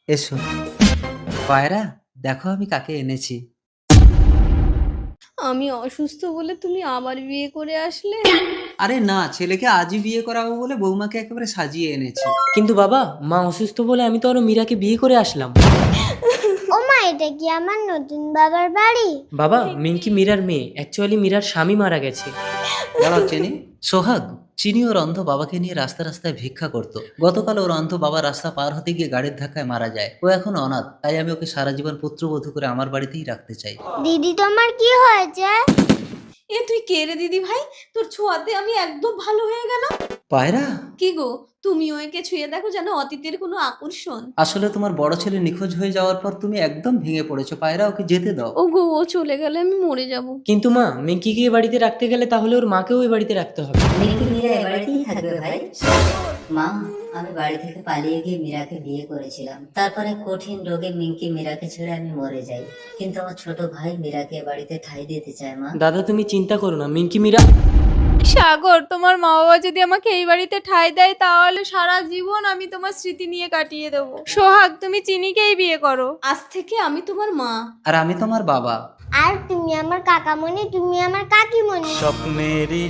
এসো পায়রা, দেখো আমি কাকে এনেছি। আমি অসুস্থ বলে তুমি আবার বিয়ে করে আসলে? আরে না, ছেলেকে আজই বিয়ে করাবো বলে বৌমাকে একেবারে সাজিয়ে এনেছি। কিন্তু বাবা, মা অসুস্থ বলে আমি তো আরো মীরাকে বিয়ে করে আসলাম। ও মা, এটা কি আমার নতুন বাবার বাড়ি? বাবা, মিঙ্কি মীরার মেয়ে, অ্যাকচুয়ালি মীরার স্বামী মারা গেছে। দাঁড়াও চিনি। সোহাগ, চিনি ওর অন্ধ বাবাকে নিয়ে রাস্তায় ভিক্ষা করতো। গতকাল ওর অন্ধ বাবা রাস্তা পার হতে গিয়ে গাড়ির ধাক্কায় মারা যায়। ও এখন অনাথ, তাই আমি ওকে সারা জীবন পুত্রবধূ করে আমার বাড়িতেই রাখতে চাই। দিদি, তোমার কি হয়েছে? এ তুই কে রে দিদি ভাই? তোর ছোঁয়াতে আমি একদম ভালো হয়ে গেলাম। পায়রা, কি গো, তুমিও একে ছুঁয়ে দেখো যেন অতীতের কোনো আকর্ষণ। আসলে তোমার বড় ছেলে নিখোঁজ হয়ে যাওয়ার পর তুমি একদম ভেঙে পড়েছো। পায়রা, ওকে যেতে দাও। ও গো, ও চলে গেলে আমি মরে যাব। কিন্তু মা, মিঙ্কিকে এ বাড়িতে রাখতে গেলে তাহলে ওর মাকেও এই বাড়িতে রাখতে হবে। মিঙ্কি মীরা এ বাড়িতেই থাকবে ভাই। মা, আমি বাড়ি থেকে পালিয়ে গিয়ে মীরাকে বিয়ে করেছিলাম। তারপরে কঠিন রোগে মিঙ্কি মীরাকে ছেড়ে আমি মরে যাই। কিন্তু আমার ছোট ভাই মীরাকে এ বাড়িতে ঠাঁই দিতে চায় মা। দাদা, তুমি চিন্তা করো না, মিঙ্কি মীরা। সাগর, তোমার মা বাবা যদি আমাকে এই বাড়িতে ঠাঁই দেয় তাহলে সারা জীবন আমি তোমার স্মৃতি নিয়ে কাটিয়ে দেবো। সোহাগ, তুমি চিনিকেই বিয়ে করো। আজ থেকে আমি তোমার মা। আর আমি তোমার বাবা। আর তুমি আমার কাকামণি, তুমি আমার কাকিমণি। স্বপ্নেরই